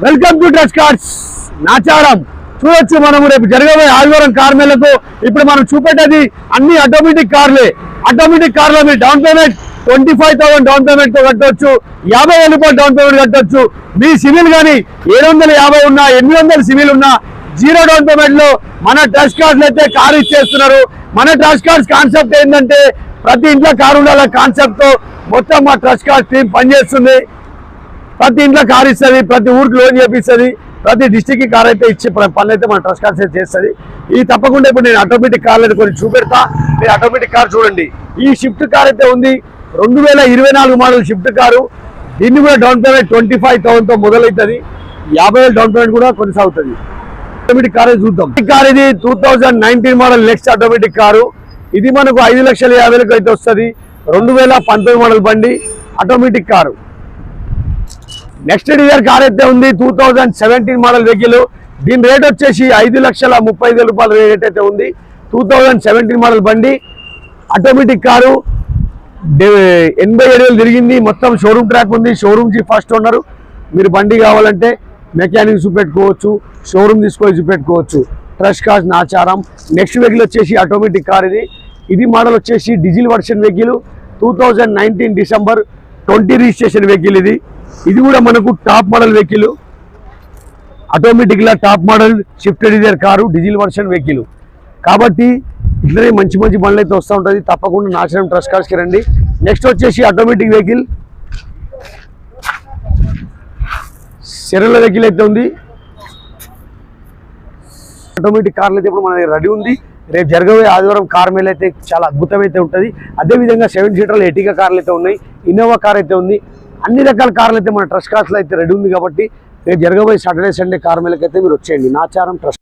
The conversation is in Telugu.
Welcome to trust cars Nacharam. చూడొచ్చు మనము రేపు జరగబోయే ఆదివారం కార్ మేళకు ఇప్పుడు మనం చూపెట్టేది అన్ని ఆటోమేటిక్ కార్లే. ఆటోమేటిక్ కార్లో మీరు డౌన్ పేమెంట్ 25,000 డౌన్ పేమెంట్ తో కట్టవచ్చు, 50,000 రూపాయలు డౌన్ పేమెంట్ కట్టవచ్చు. మీ సివిల్ కానీ 750 ఉన్నా 800 సివిల్ ఉన్నా జీరో డౌన్ పేమెంట్ లో మన ట్రస్ట్ కార్స్ అయితే కార్ ఇచ్చేస్తున్నారు. మన ట్రస్ట్ కార్స్ కాన్సెప్ట్ ఏంటంటే ప్రతి ఇంట్లో కారు ఉండాల కాన్సెప్ట్ తో మొత్తం మా ట్రస్ట్ కార్స్ టీం పనిచేస్తుంది. ప్రతి ఇంట్లో కార్ ఇస్తుంది, ప్రతి ఊరికి లోన్ చేపిస్తుంది, ప్రతి డిస్టిక్ కి కార్ అయితే ఇచ్చే పనులు అయితే మన ట్రస్ట్ కార్స్ అయితే చేస్తుంది. ఇది తప్పకుండా ఇప్పుడు నేను ఆటోమేటిక్ కార్లు అయితే కొన్ని చూపెడతా. మీరు ఆటోమేటిక్ కార్ చూడండి. ఈ షిఫ్ట్ కార్ అయితే ఉంది 2024 మోడల్ షిఫ్ట్ కారు. దీన్ని కూడా డౌన్ పేమెంట్ 25,000 తో మొదలవుతుంది, 50,000 డౌన్ పేమెంట్ కూడా కొనసాగుతుంది. ఆటోమేటిక్ కార్ చూద్దాం. ఈ కార్ ఇది 2019 మోడల్ నెక్స్ట్ ఆటోమేటిక్ కారు. ఇది మనకు 5,50,000 అయితే వస్తుంది. 2019 మోడల్ బండి automatic car. Next Dzire car అయితే ఉంది 2017 మోడల్ వెహికల్. దీని రేట్ వచ్చేసి 5,35,000 రూపాయల రేట్ అయితే ఉంది. 2017 మోడల్ బండి ఆటోమేటిక్ కారు. 87,000 తిరిగింది. మొత్తం షోరూమ్ ట్రాక్ ఉంది. షోరూమ్ కి ఫస్ట్ ఓనర్. మీరు బండి కావాలంటే మెకానిక్ చూపెట్టుకోవచ్చు, షోరూమ్ తీసుకొని చూపెట్టుకోవచ్చు. Trust cars Nacharam. Next vehicle వచ్చేసి ఆటోమేటిక్ కార్. ఇది మోడల్ వచ్చేసి diesel version vehicle. 2019 December 20 registration vehicle. ఇది కూడా మనకు టాప్ మోడల్ వెహికల్. ఆటోమేటిక్ లా top model Swift Dzire car, diesel version vehicle. కాబట్టి ఇట్లనే మంచి మంచి బండ్లు అయితే వస్తూ ఉంటుంది. తప్పకుండా నాచారం ట్రస్ట్ కార్స్కి రండి. నెక్స్ట్ వచ్చేసి ఆటోమేటిక్ వెహికల్ సెరల వెహికల్ అయితే ఉంది. ఆటోమేటిక్ కార్లు అయితే ఇప్పుడు మన రెడీ ఉంది. రేపు జరగబోయే ఆదివారం కార్ మేళ అయితే చాలా అద్భుతం అయితే ఉంటుంది. అదేవిధంగా 7 సీటర్లు ఎర్టిగా కార్లు అయితే ఉన్నాయి, ఇన్నోవా కార్ అయితే ఉంది. అన్ని రకాల కార్లు అయితే మన ట్రస్ట్ కార్స్లో అయితే రెడీ ఉంది. కాబట్టి రేపు జరగబోయే సాటర్డే సండే కార్ మేళకైతే మీరు వచ్చేయండి. నాచారం ట్రస్ట్